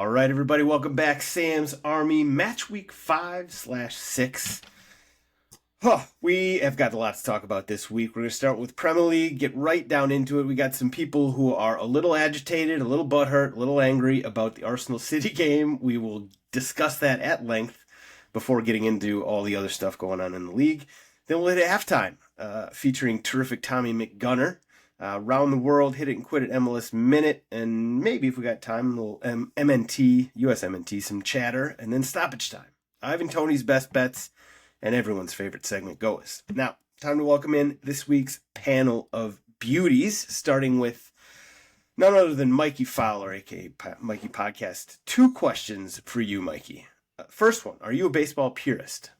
All right, everybody, welcome back. Sam's Army Matchweek 5/6. We have got a lot to talk about this week. We're going to start with Premier League, get right down into it. We got some people who are a little agitated, a little butthurt, a little angry about the Arsenal City game. We will discuss that at length before getting into all the other stuff going on in the league. Then we'll hit halftime, featuring terrific Tommy McGunner. Round the world, hit it and quit it MLS Minute, and maybe if we got time, a little MNT, USMNT, some chatter, and then stoppage time. Ivan Toney's best bets, and everyone's favorite segment, GOAWs. Now, time to welcome in this week's panel of beauties, starting with none other than Mikey Fowler, aka Mikey Podcast. 2 questions for you, Mikey. First one, are you a baseball purist?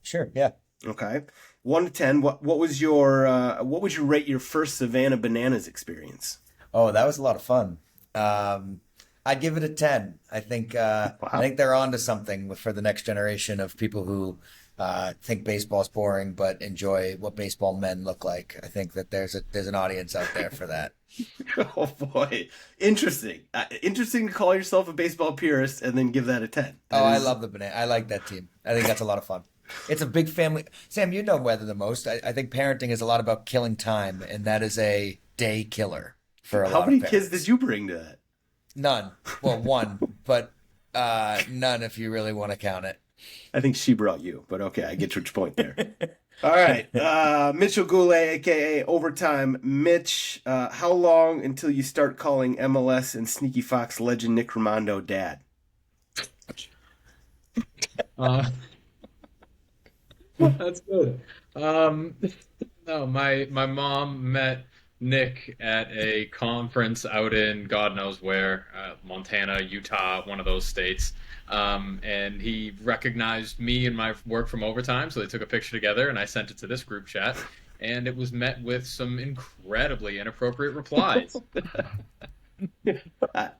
Sure, yeah. Okay. 1 to 10, what would you rate your first Savannah Bananas experience? Oh, that was a lot of fun. I'd give it a 10. I think they're onto something for the next generation of people who think baseball's boring but enjoy what baseball men look like. I think that there's an audience out there for that. Oh boy, interesting. Interesting to call yourself a baseball purist and then give that a 10. I love the banana. I like that team. I think that's a lot of fun. It's a big family. Sam, you know weather the most. I think parenting is a lot about killing time, and that is a day killer for a lot of parents. How many kids did you bring to that? None. Well, 1, but none if you really want to count it. I think she brought you, but okay, I get your point there. All right, Mitchell Goulet, a.k.a. Overtime Mitch. How long until you start calling MLS and Sneaky Fox legend Nick Rimando dad? That's good. No, my mom met Nick at a conference out in God knows where, Montana, Utah, one of those states. And he recognized me and my work from Overtime, so they took a picture together, and I sent it to this group chat, and it was met with some incredibly inappropriate replies.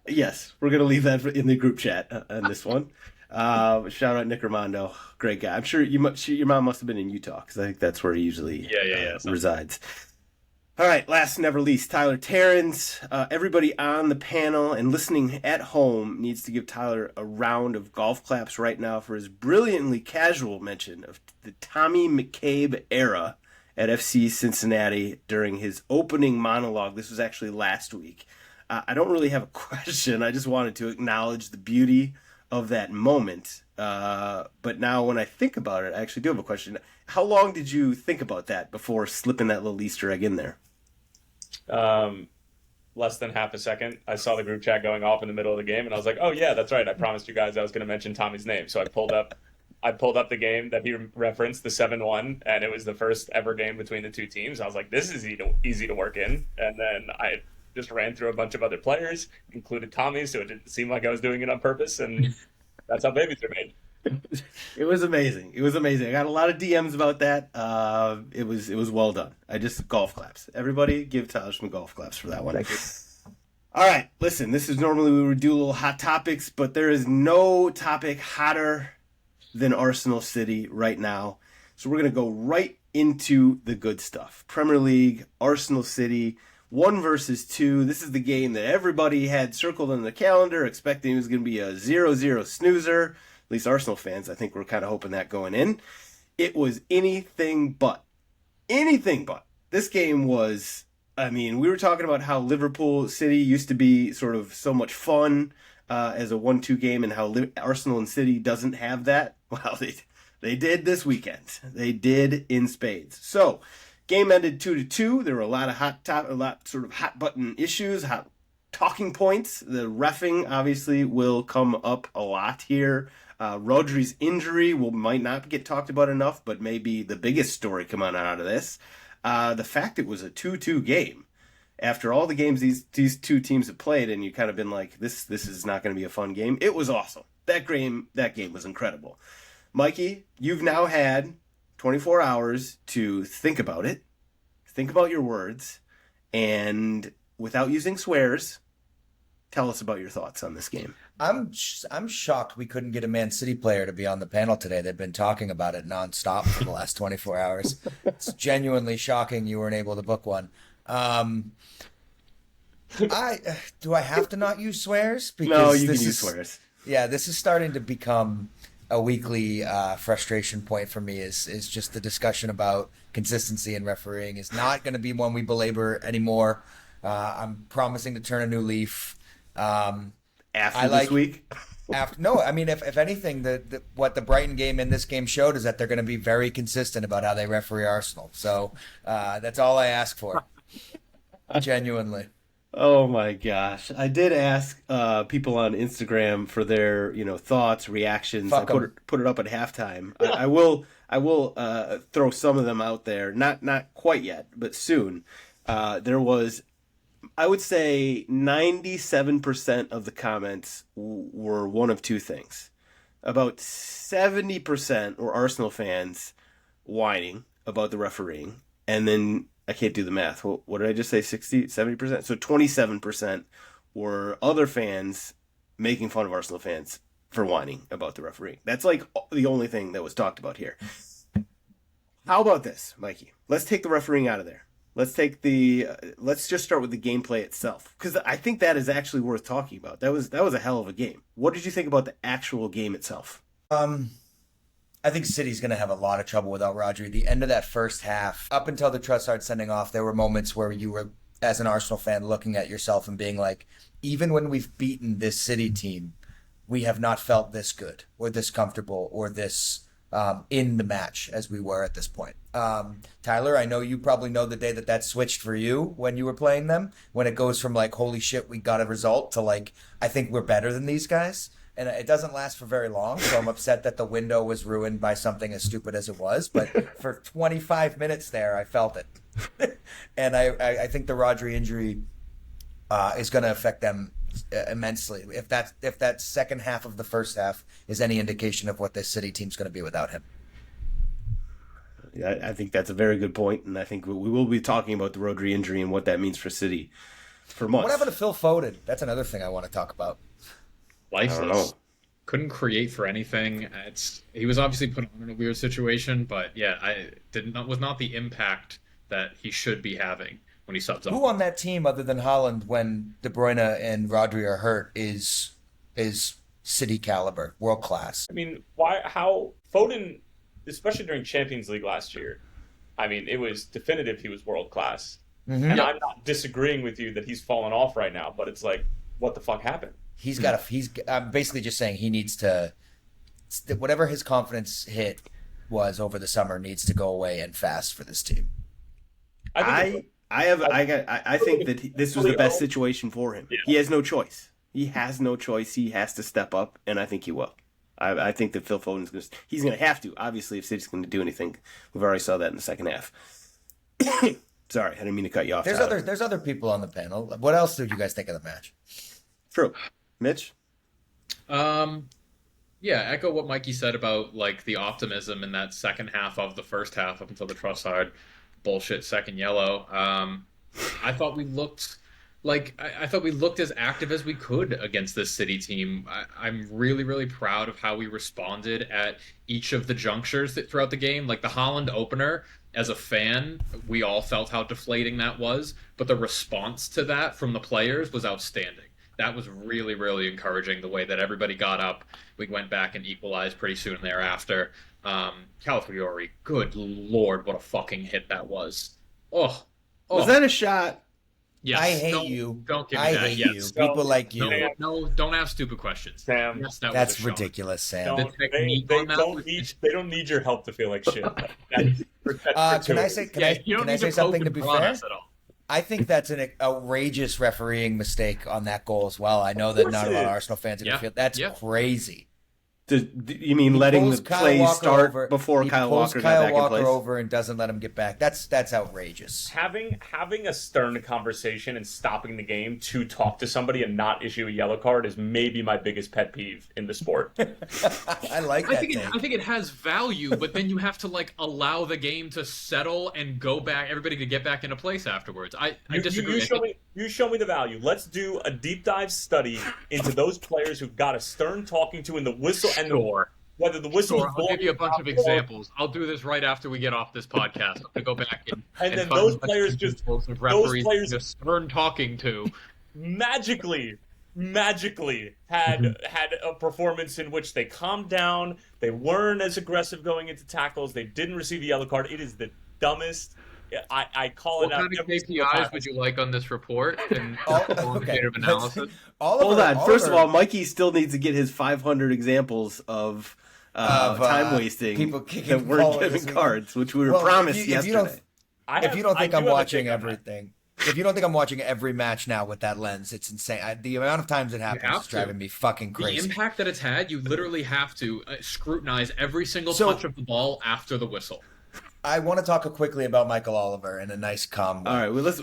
Yes, we're going to leave that in the group chat on this one. Shout out Nick Rimando, great guy. I'm sure your mom must have been in Utah because I think that's where he usually resides. All right, last and never least, Tyler Terrence. Everybody on the panel and listening at home needs to give Tyler a round of golf claps right now for his brilliantly casual mention of the Tommy McCabe era at FC Cincinnati during his opening monologue. This was actually last week. I don't really have a question. I just wanted to acknowledge the beauty of that moment. But now when I think about it, I actually do have a question. How long did you think about that before slipping that little Easter egg in there? Less than half a second. I saw the group chat going off in the middle of the game, and I was like, oh yeah, that's right. I promised you guys I was going to mention Tommy's name. So I pulled up the game that he referenced, the 7-1, and it was the first ever game between the two teams. I was like, this is easy to work in. And then I just ran through a bunch of other players, included Tommy, so it didn't seem like I was doing it on purpose, and that's how babies are made. It was amazing. I got a lot of DMs about that. It was well done. Golf claps. Everybody give Tyler some golf claps for that one. Thank you. All right, listen, this is normally we would do little hot topics, but there is no topic hotter than Arsenal City right now. So we're going to go right into the good stuff. Premier League, Arsenal City, 1 versus 2. This is the game that everybody had circled on the calendar, expecting it was going to be a 0-0 snoozer. At least Arsenal fans, I think, were kind of hoping that going in. It was anything but. Anything but. This game was, we were talking about how Liverpool City used to be sort of so much fun as a 1-2 game and how Arsenal and City doesn't have that. Well, they did this weekend. They did in spades. So, game ended 2-2. There were a lot of hot button issues, hot talking points. The reffing obviously will come up a lot here. Rodri's injury might not get talked about enough, but maybe the biggest story coming out of this. The fact it was a 2-2 game. After all the games these two teams have played, and you kind of been like, this is not going to be a fun game. It was awesome. That game was incredible. Mikey, you've now had 24 hours to think about it, think about your words, and without using swears, tell us about your thoughts on this game. I'm shocked we couldn't get a Man City player to be on the panel today. They've been talking about it nonstop for the last 24 hours. It's genuinely shocking you weren't able to book one. Do I have to not use swears? No, you can this use swears. Yeah, this is starting to become a weekly frustration point for me. Is just the discussion about consistency in refereeing is not going to be one we belabor anymore. I'm promising to turn a new leaf. After this week? No, I mean, if anything, what the Brighton game in this game showed is that they're going to be very consistent about how they referee Arsenal. So that's all I ask for. Genuinely. Oh my gosh! I did ask people on Instagram for their thoughts, reactions. Fuck I 'em. put it up at halftime. I will throw some of them out there. Not quite yet, but soon. There was, I would say, 97% of the comments were one of two things. About 70% were Arsenal fans whining about the refereeing, and then I can't do the math. What did I just say? 60, 70%? So 27% were other fans making fun of Arsenal fans for whining about the refereeing. That's like the only thing that was talked about here. How about this, Mikey? Let's take the refereeing out of there. Let's just start with the gameplay itself, because I think that is actually worth talking about. That was a hell of a game. What did you think about the actual game itself? I think City's going to have a lot of trouble without Rodri. The end of that first half, up until the Trossard sending off, there were moments where you were, as an Arsenal fan, looking at yourself and being like, even when we've beaten this City team, we have not felt this good or this comfortable or this in the match as we were at this point. Tyler, I know you probably know the day that switched for you when you were playing them, when it goes from like, holy shit, we got a result, to like, I think we're better than these guys. And it doesn't last for very long, so I'm upset that the window was ruined by something as stupid as it was. But for 25 minutes there, I felt it. And I think the Rodri injury is going to affect them immensely. If that second half of the first half is any indication of what this City team's going to be without him. Yeah, I think that's a very good point, and I think we will be talking about the Rodri injury and what that means for City for months. What happened to Phil Foden? That's another thing I want to talk about. Lifeless. Couldn't create for anything. He was obviously put in a weird situation, but yeah, was not the impact that he should be having when he subs up. Who on that team, other than Haaland, when De Bruyne and Rodri are hurt, is City caliber, world class? I mean, how Foden, especially during Champions League last year, I mean, it was definitive he was world class. Mm-hmm. And I'm not disagreeing with you that he's fallen off right now, but it's like, what the fuck happened? I'm basically just saying he needs to, whatever his confidence hit was over the summer needs to go away and fast for this team. I think that this was the best situation for him. Yeah. He has no choice. He has to step up, and I think he will. I think that Phil Foden's he's going to have to, obviously, if City's going to do anything. We've already saw that in the second half. Sorry, I didn't mean to cut you off. There's other people on the panel. What else did you guys think of the match? True. Mitch? Yeah, echo what Mikey said about like the optimism in that second half of the first half up until the Trossard bullshit second yellow. I thought we looked as active as we could against this City team. I'm really, really proud of how we responded at each of the junctures throughout the game. Like the Haaland opener, as a fan, we all felt how deflating that was, but the response to that from the players was outstanding. That was really, really encouraging, the way that everybody got up. We went back and equalized pretty soon thereafter. Calafiori, good Lord, what a fucking hit that was. Oh. Was that a shot? Yes. I hate you. Don't give me that. Yes. You. People like you. No, don't ask stupid questions. Sam, yes, that's ridiculous, Sam. They don't need your help to feel like shit. Can I say something to be fair? I think that's an outrageous refereeing mistake on that goal as well. I know that not a lot of Arsenal fans are going to feel that's crazy. You mean letting the play start before Kyle Walker got back in place? Over and doesn't let him get back. That's outrageous. Having a stern conversation and stopping the game to talk to somebody and not issue a yellow card is maybe my biggest pet peeve in the sport. I like that. I think it has value, but then you have to like allow the game to settle and go back, everybody to get back into place afterwards. I disagree. You show me the value. Let's do a deep dive study into those players who got a stern talking to in the whistle. And whether the whistle I'll give you a bunch of examples. I'll do this right after we get off this podcast. I'm gonna go back and then those players just stern talking to magically had a performance in which they calmed down. They weren't as aggressive going into tackles. They didn't receive a yellow card. It is the dumbest. I call What it out. kind of KPIs would you like on this report and Okay. quantitative analysis? Hold on. First of all, Mikey still needs to get his 500 examples of time wasting people kicking that the weren't ball giving this cards, which we were Well, promised if you don't, yesterday. if you don't think I'm watching take on that. everything, if you don't think I'm watching every match now with that lens, it's insane. The amount of times it happens have is to. driving me fucking The crazy. impact that it's had, you literally have to scrutinize every single So- touch of the ball after the whistle. I want to talk quickly about Michael Oliver in a nice calm way. All right, we got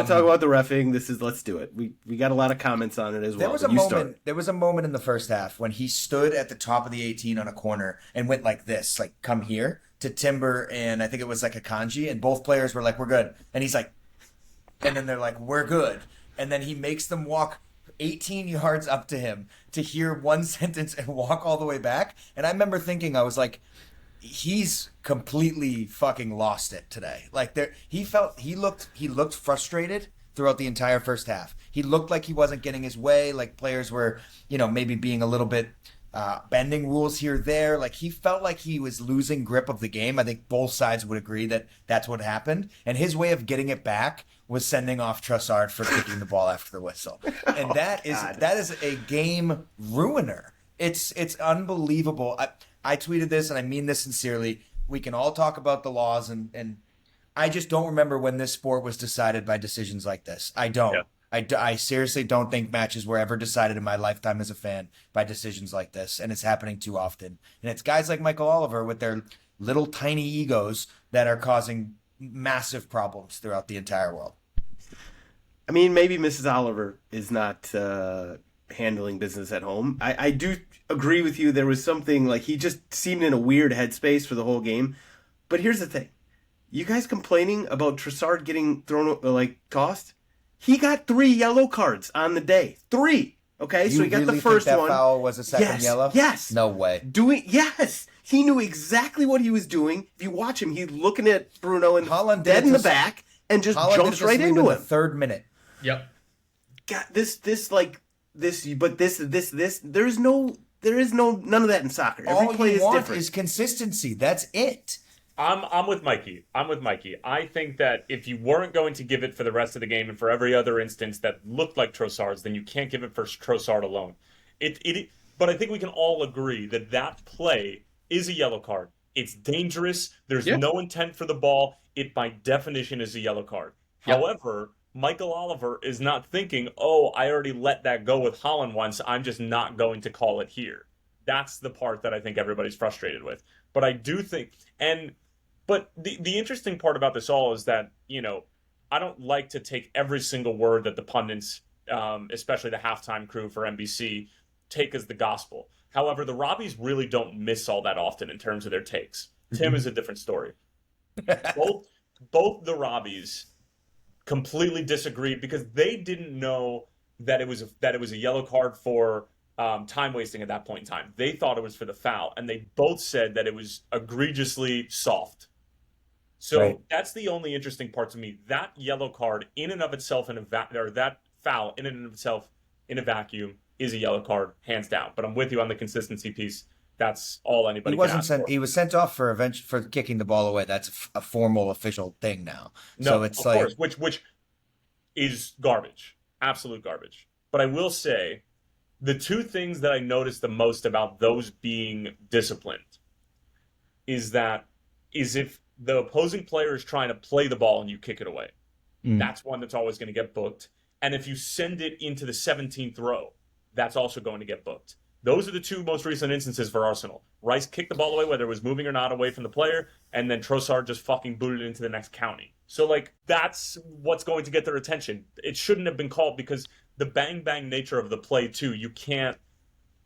to talk about the reffing. Let's do it. We got a lot of comments on it as well. There was a but you moment. start. There was a moment in the first half when he stood at the top of the 18 on a corner and went like this, like come here to Timber and I think it was like a Kanji, and both players were like, "We're good," and he's like, and then they're like, "We're good," and then he makes them walk 18 yards up to him to hear one sentence and walk all the way back. And I remember thinking, I was like, he's completely fucking lost it today. Like he looked frustrated throughout the entire first half. He looked like he wasn't getting his way, like players were, maybe being a little bit bending rules here or there. Like he felt like he was losing grip of the game. I think both sides would agree that that's what happened. And his way of getting it back was sending off Trossard for kicking the ball after the whistle. And that is a game ruiner. It's unbelievable. I tweeted this, and I mean this sincerely. We can all talk about the laws, and I just don't remember when this sport was decided by decisions like this. I don't. Yeah. I seriously don't think matches were ever decided in my lifetime as a fan by decisions like this, and it's happening too often. And it's guys like Michael Oliver with their little tiny egos that are causing massive problems throughout the entire world. I mean, maybe Mrs. Oliver is not handling business at home. I do agree with you. There was something like he just seemed in a weird headspace for the whole game. But here's the thing. You guys complaining about Trossard getting thrown, tossed? He got 3 yellow cards on the day. 3. Okay, so he got really the first think that one. foul was a second yellow? Yes. No way. Yes. He knew exactly what he was doing. If you watch him, he's looking at Bruno and Holland dead did in the this- back and just Holland jumps did this right lead into in him. the third minute. Yep. God, this, there is none of that in soccer. Every All play you is want different. is consistency. That's it. I'm with Mikey. I think that if you weren't going to give it for the rest of the game and for every other instance that looked like Trossard's, then you can't give it for Trossard alone. But I think we can all agree that play is a yellow card. It's dangerous. There's no intent for the ball. It, by definition, is a yellow card. Yep. However, Michael Oliver is not thinking, oh, I already let that go with Holland once. I'm just not going to call it here. That's the part that I think everybody's frustrated with. But I do think, but the interesting part about this all is that, I don't like to take every single word that the pundits, especially the halftime crew for NBC, take as the gospel. However, the Robbies really don't miss all that often in terms of their takes. Tim is a different story. Both the Robbies completely disagreed because they didn't know that it was a yellow card for time wasting at that point in time. They thought it was for the foul, and they both said that it was egregiously soft. So That's the only interesting part to me. That yellow card in and of itself or that foul in and of itself in a vacuum is a yellow card, hands down. But I'm with you on the consistency piece. That's all anybody can ask for. He was sent off for kicking the ball away. That's a formal official thing now. No, so it's of like, course, which is garbage, absolute garbage. But I will say, the two things that I noticed the most about those being disciplined is if the opposing player is trying to play the ball and you kick it away. That's one that's always going to get booked. And if you send it into the 17th row, that's also going to get booked. Those are the two most recent instances for Arsenal. Rice kicked the ball away, whether it was moving or not, away from the player, and then Trossard just fucking booted it into the next county. So, that's what's going to get their attention. It shouldn't have been called because the bang-bang nature of the play, too, you can't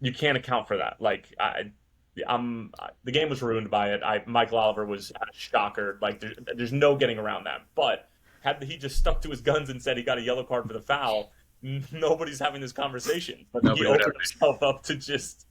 account for that. The game was ruined by it. Michael Oliver was a shocker. There's no getting around that. But had he just stuck to his guns and said he got a yellow card for the foul, nobody's having this conversation. But he opened himself up to just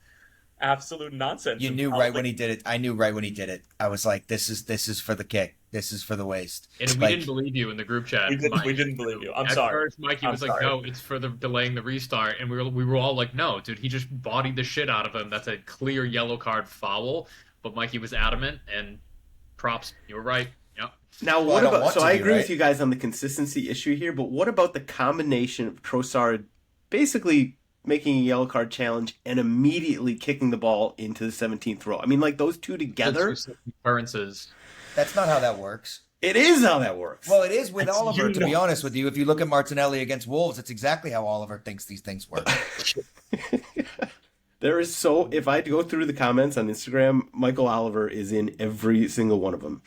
absolute nonsense. you knew right when he did it. I knew right when he did it. I was like, this is for the kick. This is for the waist. And we didn't believe you in the group chat. We didn't believe you. I'm sorry. At first, Mikey was like, no, it's for the delaying the restart. And we were all like, no, dude, he just bodied the shit out of him. That's a clear yellow card foul. But Mikey was adamant, and props. You were right. Yep. Now, what about... So I agree with you guys on the consistency issue here, but what about the combination of Trossard basically making a yellow card challenge and immediately kicking the ball into the 17th row? I mean, like, those two together... Occurrences. That's not how that works. It is how that works. Well, it is with Oliver, to be honest with you. If you look at Martinelli against Wolves, it's exactly how Oliver thinks these things work. There is so... If I go through the comments on Instagram, Michael Oliver is in every single one of them.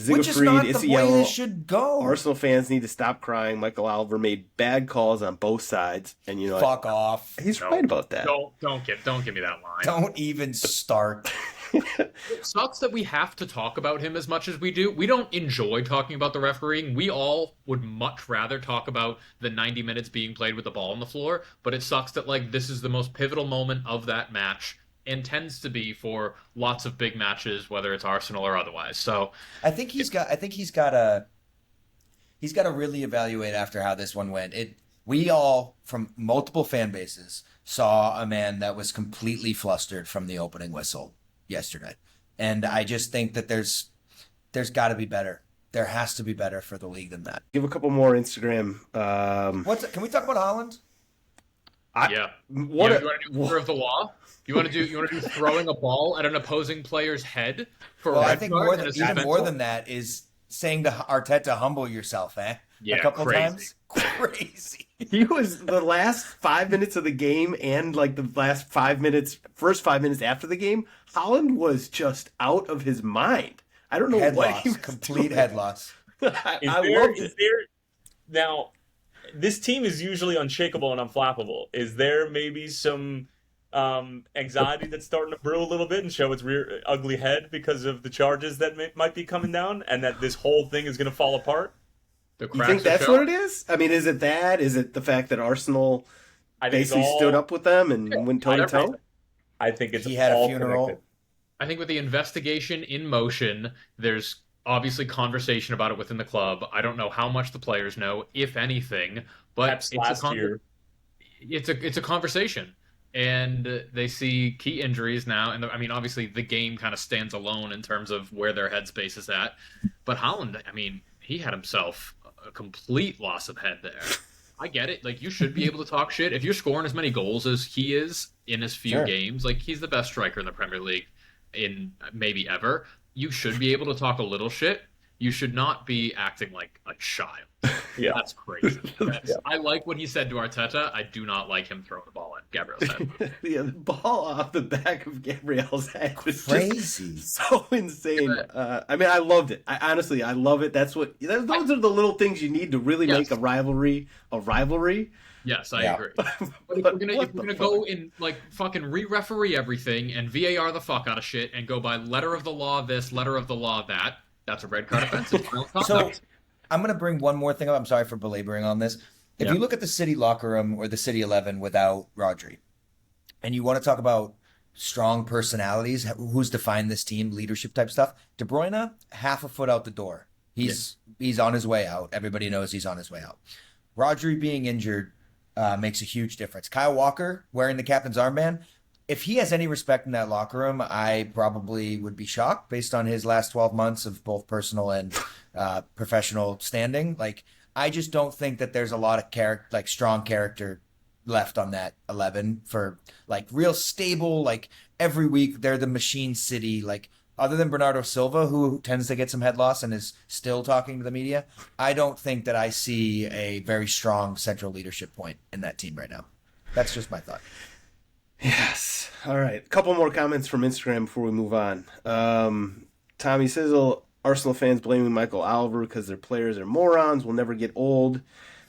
Which is not the way this should go. Arsenal fans need to stop crying. Michael Oliver made bad calls on both sides, and fuck off. He's right about that. Don't give me that line. Don't even start. It sucks that we have to talk about him as much as we do. We don't enjoy talking about the refereeing. We all would much rather talk about the 90 minutes being played with the ball on the floor, but it sucks that this is the most pivotal moment of that match. And tends to be for lots of big matches, whether it's Arsenal or otherwise. So I think he's got to really evaluate after how this one went. We all, from multiple fan bases, saw a man that was completely flustered from the opening whistle yesterday, and I just think that there's got to be better. There has to be better for the league than that. Give a couple more Instagram. Can we talk about Haaland? You want to do order of the law? You want to do throwing a ball at an opposing player's head for I think even more than that is saying to Arteta, humble yourself, Yeah, a couple times. Crazy. He was the last 5 minutes of the game and the last first 5 minutes after the game, Haaland was just out of his mind. I don't know what he was complete doing. head loss. I loved it. Now, this team is usually unshakable and unflappable. Is there maybe some anxiety that's starting to brew a little bit and show its rear ugly head because of the charges that might be coming down, and that this whole thing is going to fall apart? You think that's what it is? I mean, is it that? Is it the fact that Arsenal basically stood up with them and went toe-to-toe? I think he had a funeral. Connected. I think with the investigation in motion, there's obviously conversation about it within the club. I don't know how much the players know, if anything, but it's a conversation. And they see key injuries now, and obviously the game kind of stands alone in terms of where their headspace is at. But Haaland, he had himself a complete loss of head there. I get it. You should be able to talk shit. If you're scoring as many goals as he is in his few games, he's the best striker in the Premier League in maybe ever. You should be able to talk a little shit. You should not be acting like a child. Yeah. That's crazy. I like what he said to Arteta. I do not like him throwing the ball at Gabriel's head. The ball off the back of Gabriel's head was crazy. Just so insane. I loved it. I love it. Those are the little things you need to really make a rivalry a rivalry. Yes, I agree. But if we're gonna go and fucking re-referee everything and VAR the fuck out of shit and go by letter of the law this, letter of the law that, that's a red card offense. So I'm going to bring one more thing up. I'm sorry for belaboring on this. If you look at the City locker room or the City 11 without Rodri, and you want to talk about strong personalities, who's defined this team, leadership type stuff, De Bruyne, half a foot out the door. He's on his way out. Everybody knows he's on his way out. Rodri being injured makes a huge difference. Kyle Walker wearing the captain's armband, if he has any respect in that locker room, I probably would be shocked based on his last 12 months of both personal and professional standing. I just don't think that there's a lot of strong character left on that 11 for real stable. Every week they're the machine city. Other than Bernardo Silva, who tends to get some head loss and is still talking to the media, I don't think that I see a very strong central leadership point in that team right now. That's just my thought. Yes. All right. A couple more comments from Instagram before we move on. Tommy Sizzle, Arsenal fans blaming Michael Oliver because their players are morons, will never get old.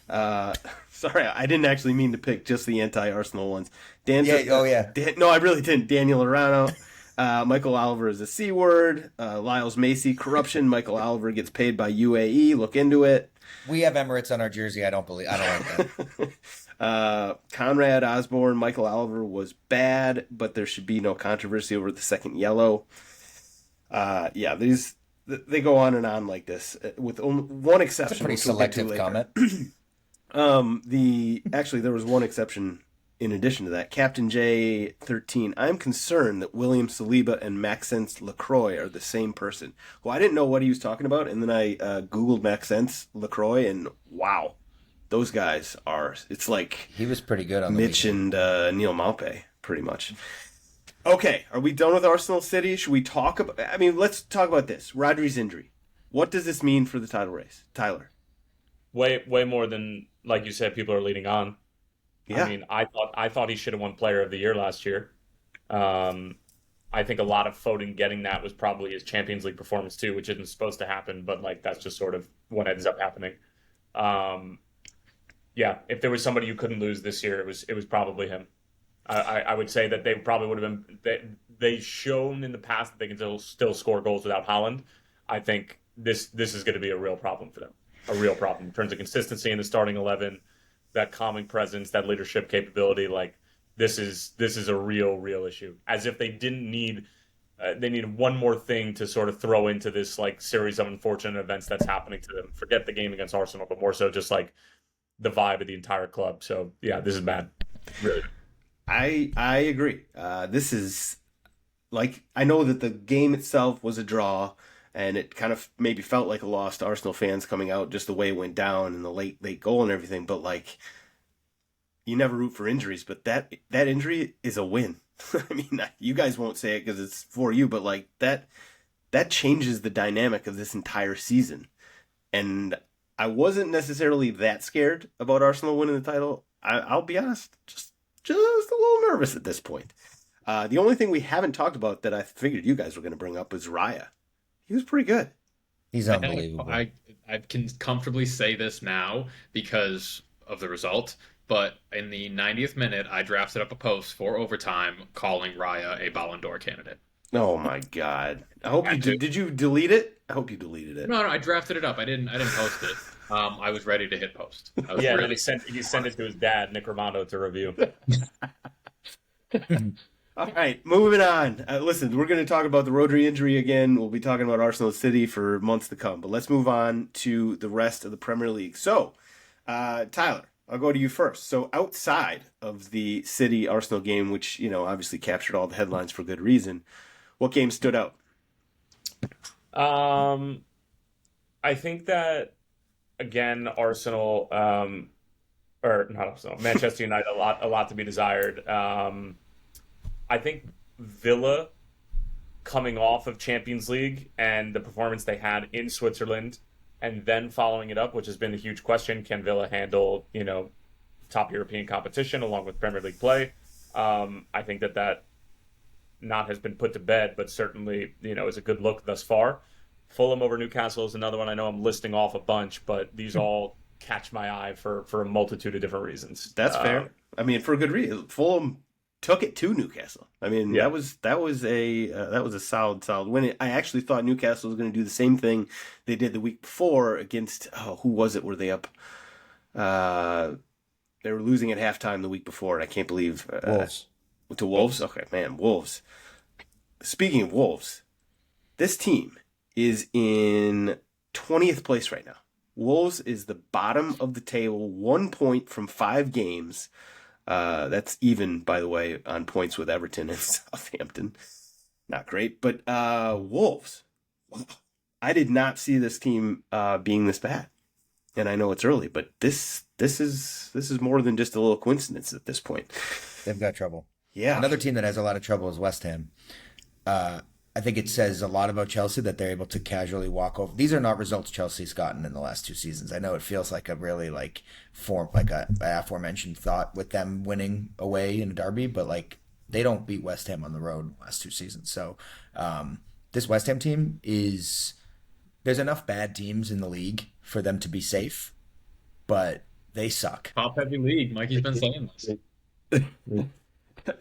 Sorry, I didn't actually mean to pick just the anti-Arsenal ones. No, I really didn't. Daniel Arano, Michael Oliver is a C word. Lyles Macy, corruption. Michael Oliver gets paid by UAE. Look into it. We have Emirates on our jersey. I don't like that. Conrad Osborne, Michael Oliver was bad, but there should be no controversy over the second yellow. they go on and on like this with only one exception. That's a pretty which we'll get to selective later. comment. Actually, there was one exception in addition to that. Captain J13, I'm concerned that William Saliba and Maxence Lacroix are the same person. Well, I didn't know what he was talking about, and then I Googled Maxence Lacroix, and wow, those guys are, it's like He was pretty good on the Mitch weekend. and Neil Maupay, pretty much. Okay, are we done with Arsenal City? Should we talk about, I mean, let's talk about this. Rodri's injury. What does this mean for the title race? Tyler? Way more than, like you said, people are leading on. Yeah. I mean, I thought he should have won Player of the Year last year. I think a lot of Foden getting that was probably his Champions League performance too, which isn't supposed to happen, but like that's just sort of what ends up happening. Yeah, if there was somebody you couldn't lose this year, it was probably him. I would say that they probably would have been. They've shown in the past that they can still score goals without Haaland. I think this is going to be a real problem for them. A real problem in terms of consistency in the starting 11, that calming presence, that leadership capability. Like this is a real issue. As if they didn't need. They need one more thing to sort of throw into this like series of unfortunate events that's happening to them. Forget the game against Arsenal, but more so just like the vibe of the entire club. So yeah, this is bad. Really. I agree. This is like, I know that the game itself was a draw, and it kind of maybe felt like a loss to Arsenal fans coming out, just the way it went down and the late goal and everything. But like, you never root for injuries, but that injury is a win. I mean, you guys won't say it because it's for you, but like that changes the dynamic of this entire season. And I wasn't necessarily that scared about Arsenal winning the title. I'll be honest, just a little nervous at this point. The only thing we haven't talked about that I figured you guys were going to bring up was Raya. He was pretty good. He's unbelievable. I can comfortably say this now because of the result, but in the 90th minute, I drafted up a post for overtime calling Raya a Ballon d'Or candidate. Oh my God! I hope you did. You delete it? I hope you deleted it. No, I drafted it up. I didn't post it. I was ready to hit post. Yeah, really sent it to his dad, Nick Romano, to review. All right, moving on. Listen, we're going to talk about the Rodri injury again. We'll be talking about Arsenal City for months to come. But let's move on to the rest of the Premier League. So, Tyler, I'll go to you first. So, outside of the City-Arsenal game, which, you know, obviously captured all the headlines for good reason, what game stood out? I think that, again, Arsenal, or not Arsenal, Manchester United, a lot to be desired. I think Villa coming off of Champions League and the performance they had in Switzerland and then following it up, which has been a huge question. Can Villa handle, you know, top European competition along with Premier League play? I think that not has been put to bed, but certainly, you know, is a good look thus far. Fulham over Newcastle is another one. I know I'm listing off a bunch, but these all catch my eye for a multitude of different reasons. That's fair. I mean, for a good reason. Fulham took it to Newcastle. I mean, Yeah. that was a solid win. I actually thought Newcastle was going to do the same thing they did the week before against who was it? Were they up? They were losing at halftime the week before, and I can't believe Wolves. To Wolves. Okay, man, Wolves. Speaking of Wolves, this team is in 20th place right now. Wolves is the bottom of the table, 1 point from 5 games. That's even, by the way, on points with Everton and Southampton. Not great, but Wolves. Wow. I did not see this team being this bad, and I know it's early, but this is more than just a little coincidence at this point. They've got trouble. Yeah, Another team that has a lot of trouble is West Ham. I think it says a lot about Chelsea that they're able to casually walk over. These are not results Chelsea's gotten in the last 2 seasons. I know it feels like a really a aforementioned thought with them winning away in a derby, but like they don't beat West Ham on the road in the last 2 seasons. So this West Ham team there's enough bad teams in the league for them to be safe, but they suck. Top heavy league. Mikey's been saying this.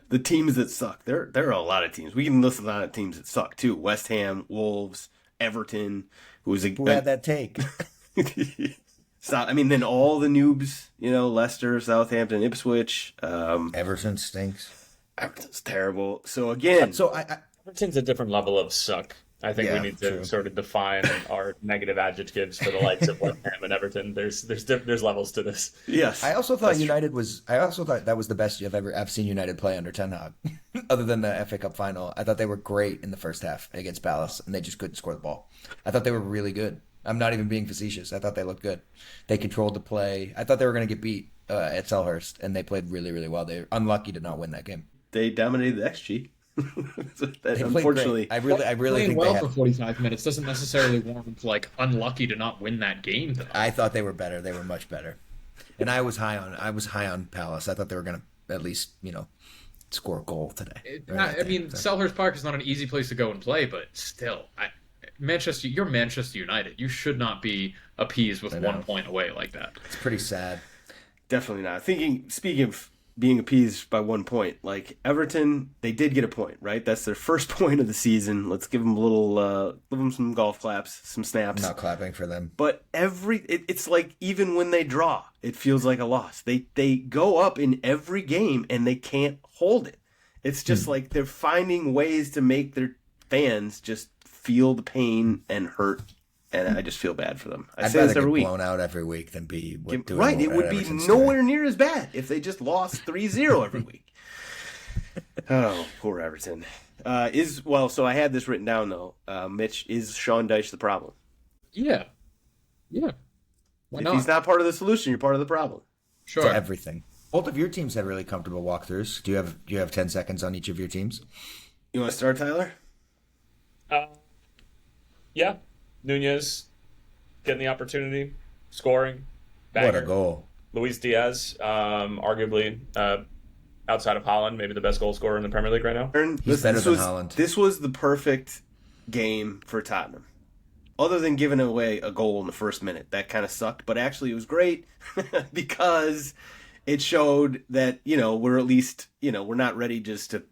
the teams that suck. There are a lot of teams. We can list a lot of teams that suck too. West Ham, Wolves, Everton, who had that take? So, I mean, then all the noobs, you know, Leicester, Southampton, Ipswich. Everton stinks. Everton's terrible. So again, So I Everton's a different level of suck. I think we Yeah, need to true. sort of define our negative adjectives for the likes of West Ham and Everton. There's levels to this. Yes. I also thought That's true. I also thought that was the best I've seen United play under Ten Hag, other than the FA Cup final. I thought they were great in the first half against Palace, and they just couldn't score the ball. I thought they were really good. I'm not even being facetious. I thought they looked good. They controlled the play. I thought they were going to get beat at Selhurst, and they played really, really well. They were unlucky to not win that game. They dominated the XG. They played Unfortunately, great. I really Playing think well they for had. 45 minutes doesn't necessarily warrant like unlucky to not win that game. Though. I thought they were better. They were much better, and I was high on Palace. I thought they were going to at least score a goal today. Selhurst Park is not an easy place to go and play, but still, you're Manchester United. You should not be appeased with 1 point away like that. It's pretty sad. definitely not. Speaking of being appeased by 1 point, like Everton, they did get a point, right? That's their first point of the season. Let's give them give them some golf claps, some snaps. Not clapping for them. But it's like even when they draw, it feels like a loss. They go up in every game and they can't hold it. It's just like they're finding ways to make their fans just feel the pain and hurt, and I just feel bad for them. I I'd say rather this every get week. blown out every week than be doing Right, it what would be Everton's nowhere doing. near as bad if they just lost 3-0 every week. Oh, poor Everton. So I had this written down though. Mitch, is Sean Dyche the problem? Yeah. Why If not? he's not part of the solution, you're part of the problem. Sure. To everything. Both of your teams had really comfortable walkthroughs. Do you have 10 seconds on each of your teams? You want to start, Tyler? Yeah, Nunez getting the opportunity, scoring, banger. What a goal. Luis Diaz, arguably outside of Holland, maybe the best goal scorer in the Premier League right now. He's better than Haaland. This was the perfect game for Tottenham. Other than giving away a goal in the first minute. That kind of sucked, but actually it was great because it showed that, we're at least, we're not ready just to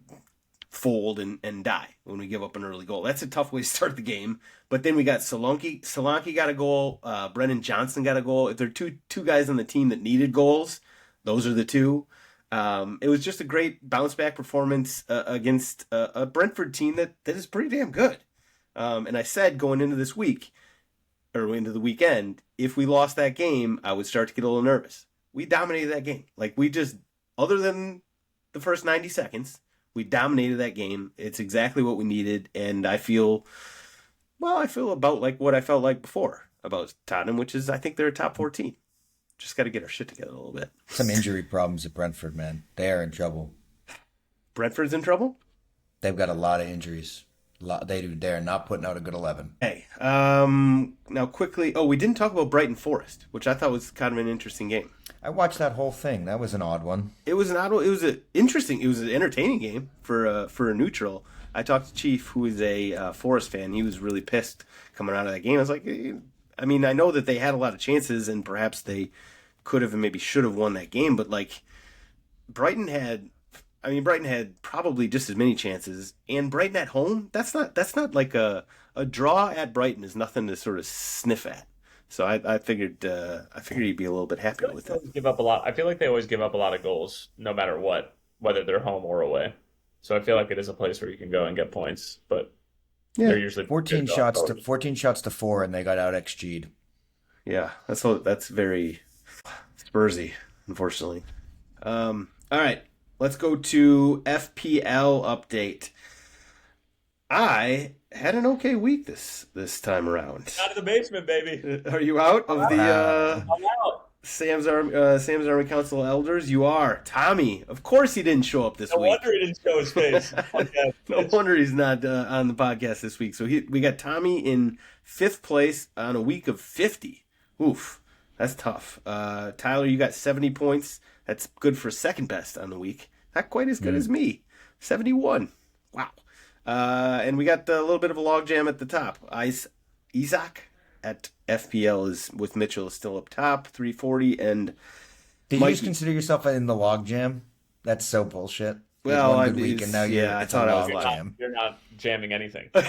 fold and die when we give up an early goal. That's a tough way to start the game. But then we got Solanke got a goal. Brennan Johnson got a goal. If there are two guys on the team that needed goals, those are the two. It was just a great bounce back performance against a Brentford team that is pretty damn good. And I said going into this week, or into the weekend, if we lost that game, I would start to get a little nervous. We dominated that game. Other than the first 90 seconds, we dominated that game. It's exactly what we needed. And I feel about like what I felt like before about Tottenham, which is I think they're a top 14. Just got to get our shit together a little bit. Some injury problems at Brentford, man. They are in trouble. Brentford's in trouble? They've got a lot of injuries. They're not putting out a good 11. Hey, now quickly. Oh, we didn't talk about Brighton Forest, which I thought was kind of an interesting game. I watched that whole thing. That was an odd one. It was an entertaining game for a neutral. I talked to Chief, who is a Forest fan. He was really pissed coming out of that game. I was like, I know that they had a lot of chances, and perhaps they could have and maybe should have won that game. But Brighton had probably just as many chances. And Brighton at home, that's not like a draw at Brighton is nothing to sort of sniff at. So I figured you'd be a little bit happier with it. I feel like they always give up a lot of goals, no matter what, whether they're home or away. So I feel like it is a place where you can go and get points, but they're usually 14 shots to 4, and they got out XG'd. Yeah, that's very Spursy, unfortunately. All right, let's go to FPL update. I had an okay week this time around. Out of the basement, baby. Are you out of the I'm out. Sam's Army Council elders? You are. Tommy, of course he didn't show up this No week. wonder he didn't show his face. Okay. No wonder he's not on the podcast this week. So we got Tommy in 5th place on a week of 50. Oof, that's tough. Tyler, you got 70 points. That's good for second best on the week. Not quite as good as me. 71. Wow. And we got a little bit of a logjam at the top. Isaac at FPL is with Mitchell is still up top, 340, and Did Mikey. you just consider yourself in the log jam? That's so bullshit. Well, One good week, and now I thought I was jam. You're not jamming anything. I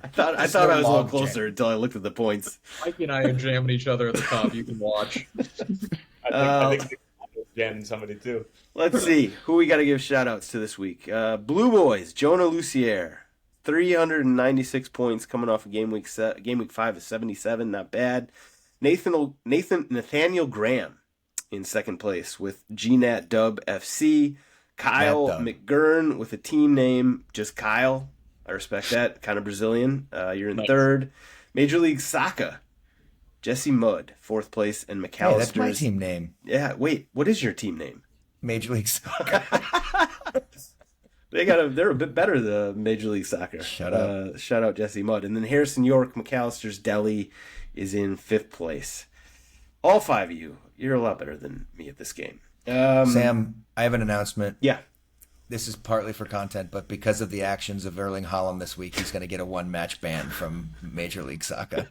thought I was a little log closer until I looked at the points. Mikey and I are jamming each other at the top. You can watch. I think jamming somebody too. Let's see who we got to give shout outs to this week. Blue Boys, Jonah Lucier, 396 points coming off of game week 5 of 77. Not bad. Nathaniel Graham in second place with GNAT Dub FC. Kyle McGurn with a team name, just Kyle. I respect that. Kind of Brazilian. You're in third. Major League Soccer. Jesse Mudd, fourth place, and McAllister. Hey, that's my team name. Yeah, wait, what is your team name? Major League Soccer. They're a bit better than Major League Soccer. Shut up. Shout out Jesse Mudd. And then Harrison York, McAllister's Deli, is in fifth place. All five of you, you're a lot better than me at this game. Sam, I have an announcement. Yeah. This is partly for content, but because of the actions of Erling Haaland this week, he's going to get a one-match ban from Major League Soccer.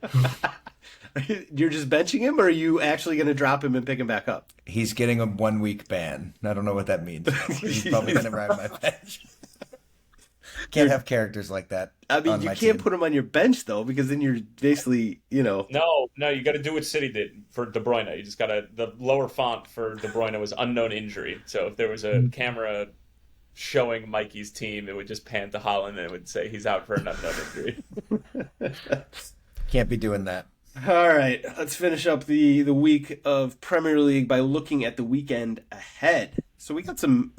You're just benching him, or are you actually going to drop him and pick him back up? He's getting a 1 week ban. I don't know what that means. He's probably going to ride my bench. Can't have characters like that. I mean, you can't put him on your bench, though, because then you're basically, No, you got to do what City did for De Bruyne. You just got to, the lower font for De Bruyne was unknown injury. So if there was a camera showing Mikey's team, it would just pan to Haaland and it would say he's out for an unknown injury. Can't be doing that. All right, let's finish up the week of Premier League by looking at the weekend ahead. So we got some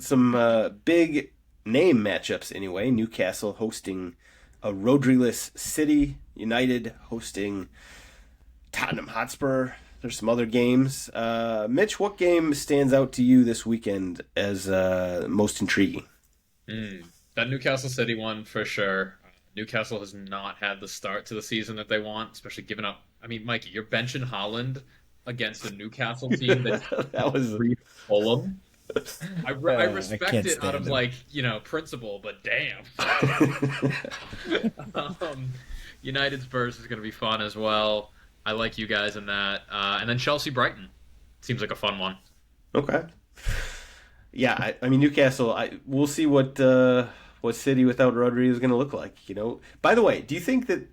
big name matchups anyway. Newcastle hosting a Rodri-less City. United hosting Tottenham Hotspur. There's some other games. Mitch, what game stands out to you this weekend as most intriguing? That Newcastle City one for sure. Newcastle has not had the start to the season that they want, especially giving up. I mean, Mikey, you're benching Haaland against a Newcastle team that was Fulham. I respect it out of principle, but damn. United Spurs is going to be fun as well. I like you guys in that. And then Chelsea Brighton seems like a fun one. Okay. Yeah, I mean Newcastle. We'll see what City without Rodri is going to look like. By the way, do you think that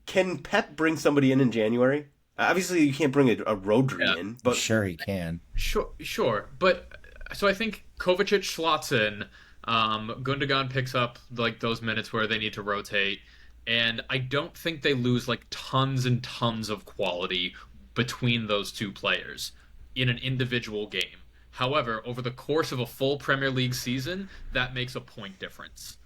can Pep bring somebody in January? Obviously, you can't bring a Rodri in, but sure he can. Sure. But so I think Kovacic slots in. Gundogan picks up those minutes where they need to rotate, and I don't think they lose tons and tons of quality between those two players in an individual game. However, over the course of a full Premier League season, that makes a point difference.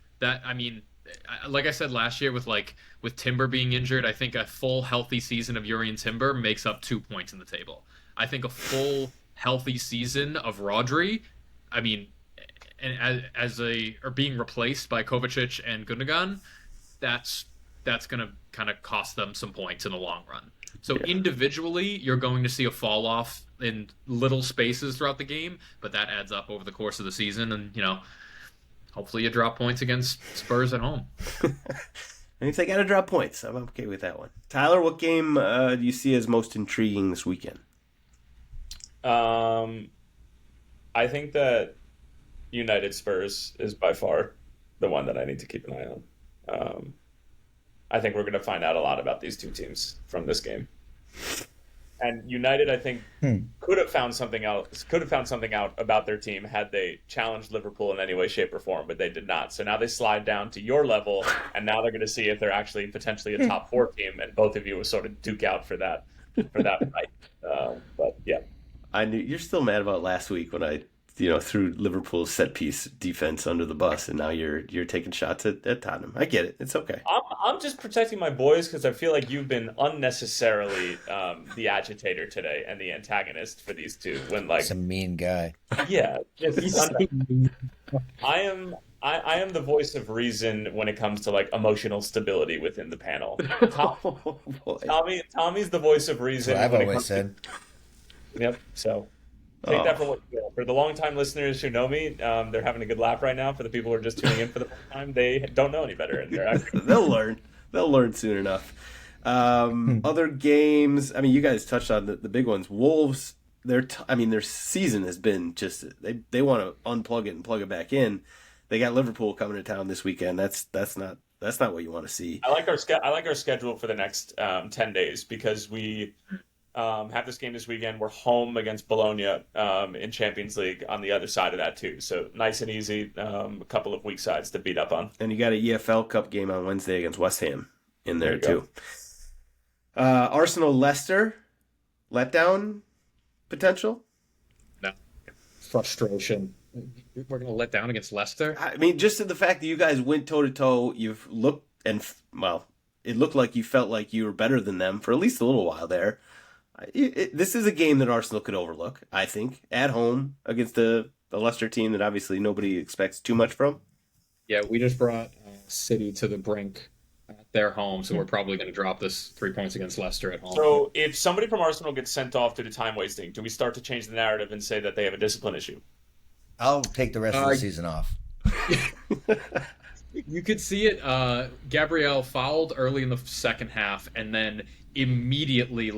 Like I said last year with Timber being injured, I think a full healthy season of Urian Timber makes up 2 points in the table. I think a full healthy season of Rodri, or being replaced by Kovacic and Gundogan, that's going to kind of cost them some points in the long run. So individually, you're going to see a fall off in little spaces throughout the game, but that adds up over the course of the season, and hopefully you drop points against Spurs at home. If they got to drop points, I'm okay with that one. Tyler, what game do you see as most intriguing this weekend? I think that United Spurs is by far the one that I need to keep an eye on. I think we're going to find out a lot about these two teams from this game. And United, I think, could have found something out about their team had they challenged Liverpool in any way, shape, or form, but they did not. So now they slide down to your level, and now they're going to see if they're actually potentially a top four team, and both of you will sort of duke out for that fight. But yeah, I knew you're still mad about last week when I threw Liverpool's set piece defense under the bus, and now you're taking shots at Tottenham. I get it. It's okay. I'm just protecting my boys because I feel like you've been unnecessarily the agitator today and the antagonist for these two. When He's a mean guy. Yeah, I am the voice of reason when it comes to emotional stability within the panel. Tommy's the voice of reason. That's what I've always said. Yep. So. Take that for what you will. For the long-time listeners who know me, they're having a good laugh right now. For the people who are just tuning in for the first time, they don't know any better. And they're actually... They'll learn. They'll learn soon enough. Other games, you guys touched on the big ones. Wolves, their season has been just they want to unplug it and plug it back in. They got Liverpool coming to town this weekend. That's not what you want to see. I like our schedule for the next 10 days because we have this game this weekend. We're home against Bologna in Champions League on the other side of that too. So nice and easy. A couple of weak sides to beat up on. And you got an EFL Cup game on Wednesday against West Ham in there too. Arsenal Leicester letdown potential. No. Frustration. We're going to let down against Leicester? I mean, just the fact that you guys went toe-to-toe, you've looked, and, well, it looked like you felt like you were better than them for at least a little while there. This is a game that Arsenal could overlook, I think, at home against the Leicester team that obviously nobody expects too much from. Yeah, we just brought City to the brink at their home, so we're probably going to drop this 3 points against Leicester at home. So if somebody from Arsenal gets sent off due to time wasting, do we start to change the narrative and say that they have a discipline issue? I'll take the rest of the season off. You could see it. Gabriel fouled early in the second half and then immediately,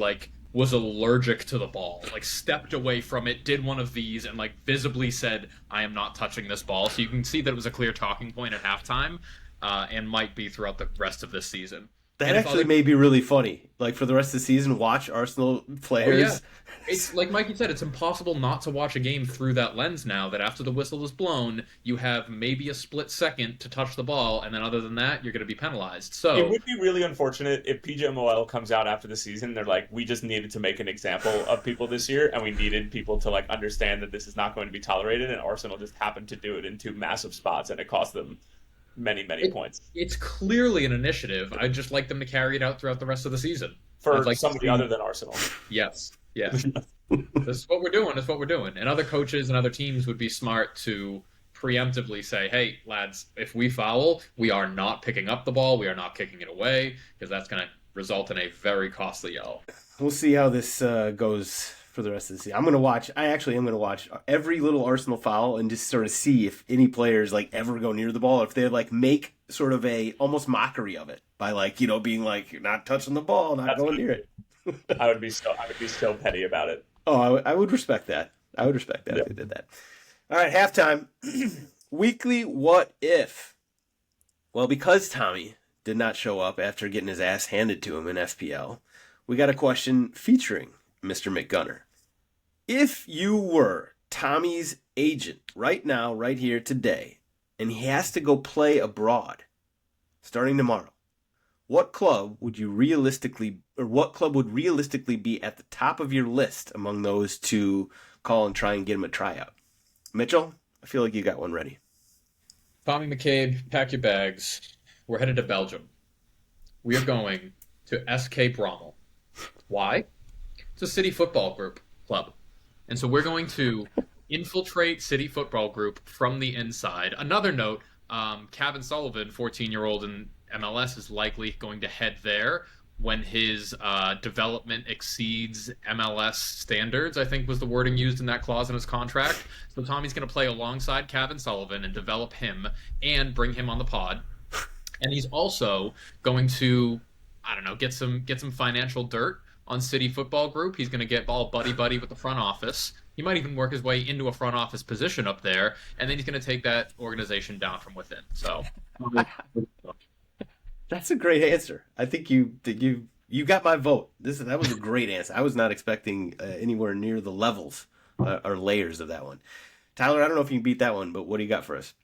was allergic to the ball. Stepped away from it, did one of these, and, visibly said, I am not touching this ball. So you can see that it was a clear talking point at halftime and might be throughout the rest of this season. That actually may be really funny. For the rest of the season, watch Arsenal players. Oh, yeah. It's like Mikey said, it's impossible not to watch a game through that lens now that after the whistle is blown, you have maybe a split second to touch the ball, and then other than that, you're going to be penalized. So it would be really unfortunate if PGMOL comes out after the season. They're like, we just needed to make an example of people this year, and we needed people to understand that this is not going to be tolerated, and Arsenal just happened to do it in 2 massive spots, and it cost them many points. It's clearly an initiative. I'd just like them to carry it out throughout the rest of the season. For somebody other than Arsenal. Yes. Yeah. This is what we're doing. That's what we're doing. And other coaches and other teams would be smart to preemptively say, hey, lads, if we foul, we are not picking up the ball. We are not kicking it away, because that's going to result in a very costly yellow. We'll see how this goes for the rest of the season. I actually am going to watch every little Arsenal foul and just sort of see if any players ever go near the ball, or if they make sort of a almost mockery of it by being not touching the ball, not going near it. I would be so petty about it. Oh, I would respect that. If they did that. All right, halftime. Weekly what if? Well, because Tommy did not show up after getting his ass handed to him in FPL, we got a question featuring Mr. McGunner. If you were Tommy's agent right now, right here, today, and he has to go play abroad starting tomorrow, what club would realistically be at the top of your list among those to call and try and get him a tryout? Mitchell, I feel like you got one ready. Tommy McCabe, pack your bags. We're headed to Belgium. We are going to SK Brommel. Why? It's a City Football Group club. And so we're going to infiltrate City Football Group from the inside. Another note, Kevin Sullivan, 14-year-old in MLS, is likely going to head there when his development exceeds MLS standards, I think was the wording used in that clause in his contract. So Tommy's going to play alongside Kevin Sullivan and develop him and bring him on the pod. And he's also going to, get some financial dirt on City Football Group. He's going to get all buddy-buddy with the front office. He might even work his way into a front office position up there, and then he's going to take that organization down from within. So that's a great answer. I think you got my vote. That was a great answer. I was not expecting anywhere near the levels or layers of that one. Tyler, I don't know if you can beat that one, but what do you got for us?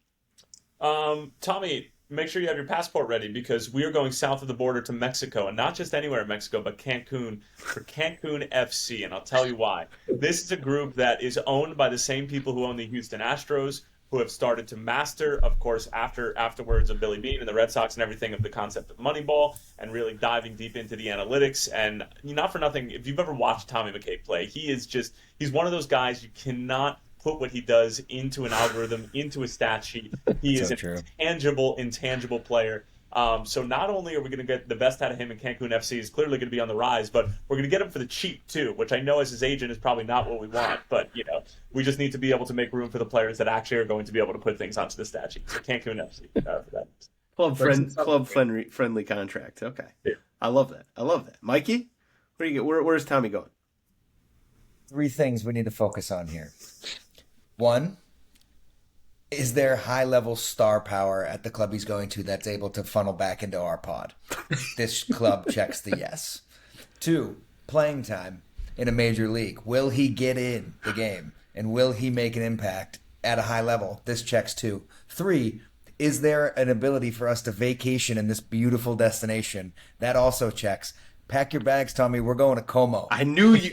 Tommy, make sure you have your passport ready, because we are going south of the border to Mexico, and not just anywhere in Mexico, but Cancun, for Cancun FC, and I'll tell you why. This is a group that is owned by the same people who own the Houston Astros, who have started to master, of course, afterwards of Billy Beane and the Red Sox and everything, of the concept of Moneyball, and really diving deep into the analytics. And not for nothing, if you've ever watched Tommy McCabe play, he's one of those guys you cannot put what he does into an algorithm, into a stat sheet. He is an intangible player. So not only are we going to get the best out of him in Cancun FC, is clearly going to be on the rise, but we're going to get him for the cheap too, which I know as his agent is probably not what we want. But we just need to be able to make room for the players that actually are going to be able to put things onto the stat sheet. So Cancun FC for that. Club friendly contract. Okay, yeah. I love that. Mikey, where's Tommy going? 3 things we need to focus on here. 1, is there high-level star power at the club he's going to that's able to funnel back into our pod? This club checks the yes. 2, playing time. in a major league? Will he get in the game? And will he make an impact at a high level? This checks 2. 3, is there an ability for us to vacation in this beautiful destination? That also checks. Pack your bags, Tommy. We're going to Como. I knew you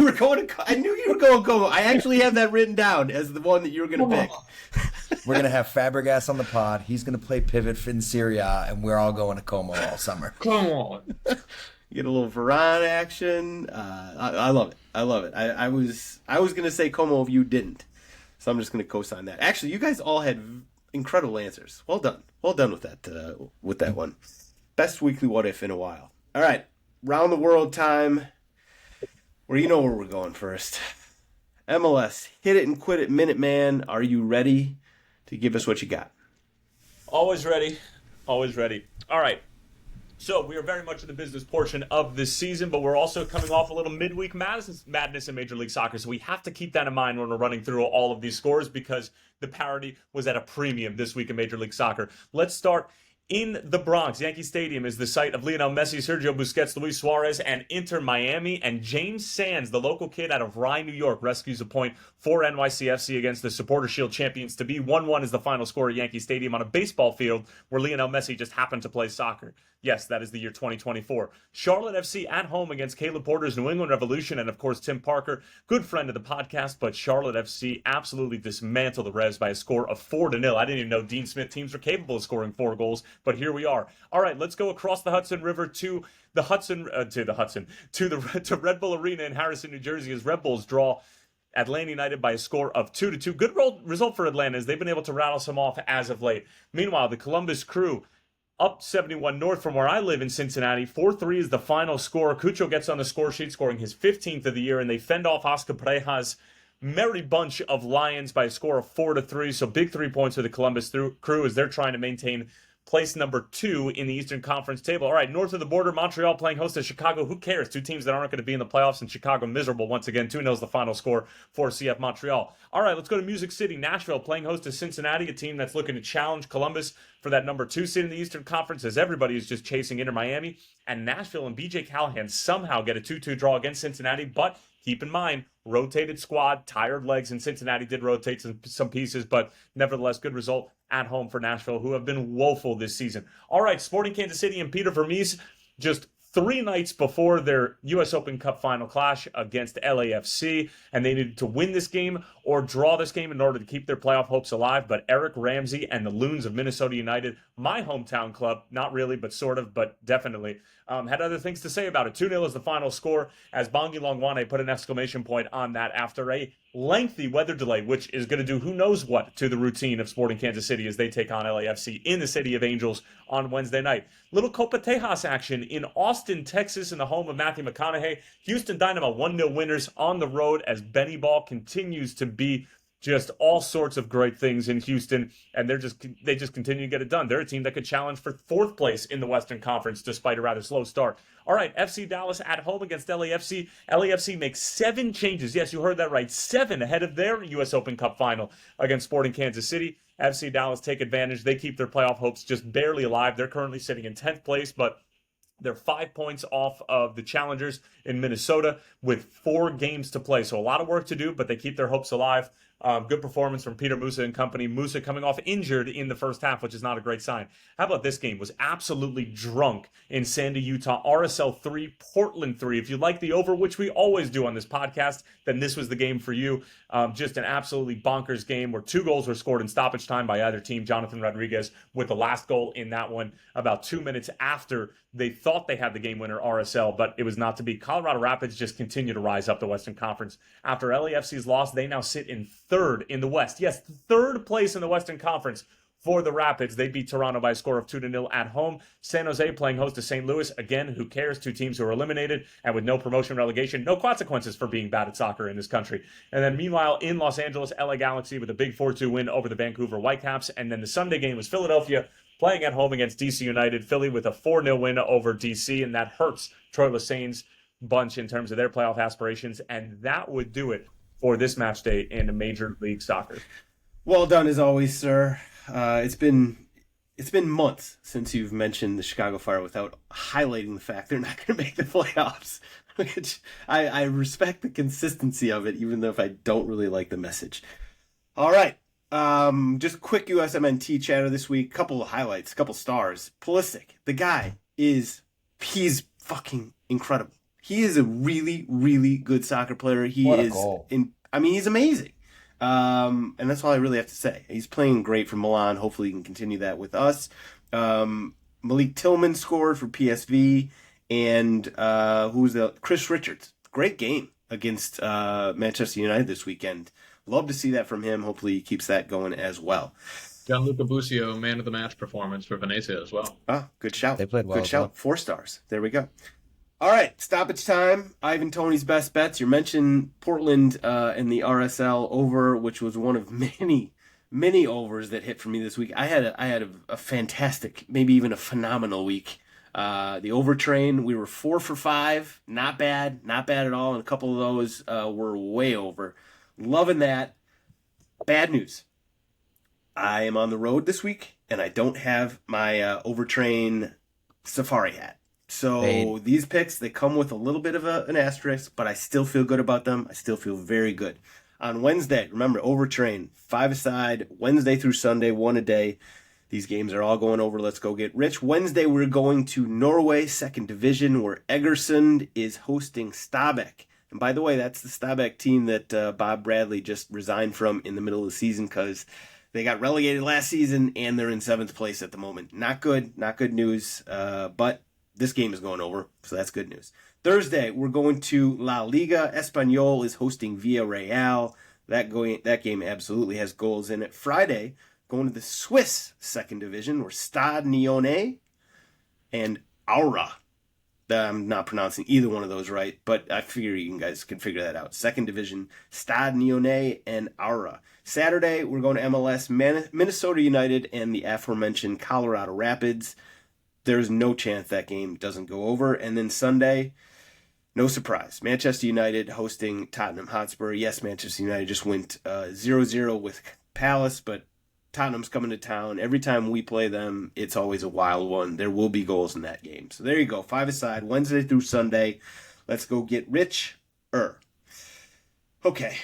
were going Como. I actually have that written down as the one that you were going to pick. We're going to have Fabregas on the pod. He's going to play pivot in Serie A, and we're all going to Como all summer. Come on. Get a little Varane action. I love it. I love it. I was going to say Como if you didn't. So I'm just going to co-sign that. Actually, you guys all had incredible answers. Well done. Well done with that one. Best weekly what if in a while. All right. Round the world time. Where you know where we're going first. MLS, hit it and quit it, Minuteman. Are you ready to give us what you got? Always ready. Always ready. All right. So we are very much in the business portion of this season, but we're also coming off a little midweek madness in Major League Soccer. So we have to keep that in mind when we're running through all of these scores because the parity was at a premium this week in Major League Soccer. Let's start in the Bronx. Yankee Stadium is the site of Lionel Messi, Sergio Busquets, Luis Suarez, and Inter Miami. And James Sands, the local kid out of Rye, New York, rescues a point for NYCFC against the Supporter Shield champions to be. 1-1 is the final score at Yankee Stadium on a baseball field where Lionel Messi just happened to play soccer. Yes, that is the year 2024. Charlotte FC at home against Caleb Porter's New England Revolution and, of course, Tim Parker, good friend of the podcast, but Charlotte FC absolutely dismantled the Revs by a score of 4-0. I didn't even know Dean Smith teams were capable of scoring 4 goals, but here we are. All right, let's go across the Hudson River to Red Bull Arena in Harrison, New Jersey, as Red Bulls draw Atlanta United by a score of 2-2. Good result for Atlanta as they've been able to rattle some off as of late. Meanwhile, the Columbus Crew up 71 north from where I live in Cincinnati. 4-3 is the final score. Cucho gets on the score sheet, scoring his 15th of the year, and they fend off Oscar Pareja's merry bunch of Lions by a score of 4-3. So big 3 points for the Columbus Crew as they're trying to maintain place number 2 in the Eastern Conference table. All right, north of the border, Montreal playing host to Chicago. Who cares? 2 teams that aren't going to be in the playoffs, and Chicago miserable once again. 2-0 is the final score for CF Montreal. All right, let's go to Music City. Nashville playing host to Cincinnati, a team that's looking to challenge Columbus for that number 2 seed in the Eastern Conference as everybody is just chasing Inter Miami. And Nashville and BJ Callahan somehow get a 2-2 draw against Cincinnati, but keep in mind, rotated squad, tired legs, and Cincinnati did rotate some pieces, but nevertheless, good result at home for Nashville, who have been woeful this season. All right, Sporting Kansas City and Peter Vermees just 3 nights before their U.S. Open Cup final clash against LAFC, and they needed to win this game or draw this game in order to keep their playoff hopes alive. But Eric Ramsey and the Loons of Minnesota United, my hometown club, not really, but sort of, but definitely, had other things to say about it. 2-0 is the final score as Bongi Longwane put an exclamation point on that after a lengthy weather delay, which is going to do who knows what to the routine of Sporting Kansas City as they take on LAFC in the City of Angels on Wednesday night. Little Copa Tejas action in Austin, Texas, in the home of Matthew McConaughey. Houston Dynamo 1-0 winners on the road as Benny Ball continues to be just all sorts of great things in Houston, and they just continue to get it done. They're a team that could challenge for 4th place in the Western Conference despite a rather slow start. All right, FC Dallas at home against LAFC. LAFC makes 7 changes. Yes, you heard that right. 7 ahead of their U.S. Open Cup final against Sporting Kansas City. FC Dallas take advantage. They keep their playoff hopes just barely alive. They're currently sitting in 10th place, but they're 5 points off of the challengers in Minnesota with 4 games to play. So a lot of work to do, but they keep their hopes alive. Good performance from Peter Musa and company. Musa coming off injured in the first half, which is not a great sign. How about this game? Was absolutely drunk in Sandy, Utah. RSL 3, Portland 3. If you like the over, which we always do on this podcast, then this was the game for you. Just an absolutely bonkers game where 2 goals were scored in stoppage time by either team. Jonathan Rodriguez with the last goal in that one about 2 minutes after they thought they had the game winner, RSL, but it was not to be. Colorado Rapids just continue to rise up the Western Conference. After LAFC's loss, they now sit in 3rd in the West. Yes, 3rd place in the Western Conference for the Rapids. They beat Toronto by a score of 2-0 at home. San Jose playing host to St. Louis. Again, who cares? 2 teams who are eliminated, and with no promotion relegation, no consequences for being bad at soccer in this country. And then meanwhile, in Los Angeles, LA Galaxy with a big 4-2 win over the Vancouver Whitecaps. And then the Sunday game was Philadelphia playing at home against DC United. Philly with a 4-0 win over DC, and that hurts Troy Lessane's bunch in terms of their playoff aspirations. And that would do it for this match day in Major League Soccer. Well done as always, sir. It's been months since you've mentioned the Chicago Fire without highlighting the fact they're not going to make the playoffs. which I respect the consistency of it, even though if I don't really like the message. All right. Just quick USMNT chatter this week. Couple of highlights, couple stars. Pulisic, the guy he's fucking incredible. He is a really, really good soccer player. What a goal. He's amazing. And that's all I really have to say. He's playing great for Milan. Hopefully he can continue that with us. Malik Tillman scored for PSV. And Chris Richards. Great game against Manchester United this weekend. Love to see that from him. Hopefully he keeps that going as well. Gianluca Busio, man of the match performance for Venezia as well. Ah, good shout. They played well. Good shout. 4 stars. There we go. All right, stoppage time. Ivan Toney's best bets. You mentioned Portland in the RSL over, which was one of many, many overs that hit for me this week. I had a fantastic, maybe even a phenomenal week. The over train, we were 4 for 5. Not bad at all. And a couple of those were way over. Loving that. Bad news. I am on the road this week, and I don't have my overtrain safari hat. So these picks, they come with a little bit of an asterisk, but I still feel good about them. I still feel very good. On Wednesday, remember, overtrain, 5-a-side, Wednesday through Sunday, 1 a day. These games are all going over. Let's go get rich. Wednesday, we're going to Norway, 2nd Division, where Egersund is hosting Stabæk. And by the way, that's the Stabæk team that Bob Bradley just resigned from in the middle of the season because they got relegated last season and they're in 7th place at the moment. Not good news, but this game is going over, so that's good news. Thursday, we're going to La Liga. Espanyol is hosting Villarreal. That game absolutely has goals in it. Friday, going to the Swiss 2nd Division, where Stade Lyonnais and Aura. I'm not pronouncing either one of those right, but I figure you guys can figure that out. 2nd Division, Stade Lyonnais and Aura. Saturday, we're going to MLS Minnesota United and the aforementioned Colorado Rapids. There's no chance that game doesn't go over. And then Sunday, no surprise. Manchester United hosting Tottenham Hotspur. Yes, Manchester United just went 0-0 with Palace, but Tottenham's coming to town. Every time we play them, it's always a wild one. There will be goals in that game. So there you go. 5-a-side, Wednesday through Sunday. Let's go get rich. Okay.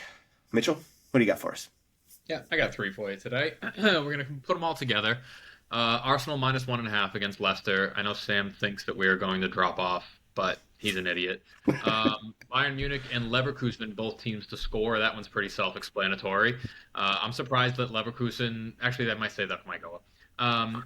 Mitchell, what do you got for us? Yeah, I got 3 for you today. We're going to put them all together. Arsenal minus 1.5 against Leicester. I know Sam thinks that we are going to drop off, but he's an idiot. Bayern Munich and Leverkusen, both teams to score. That one's pretty self-explanatory. I'm surprised that Leverkusen, actually, I might say that might go up.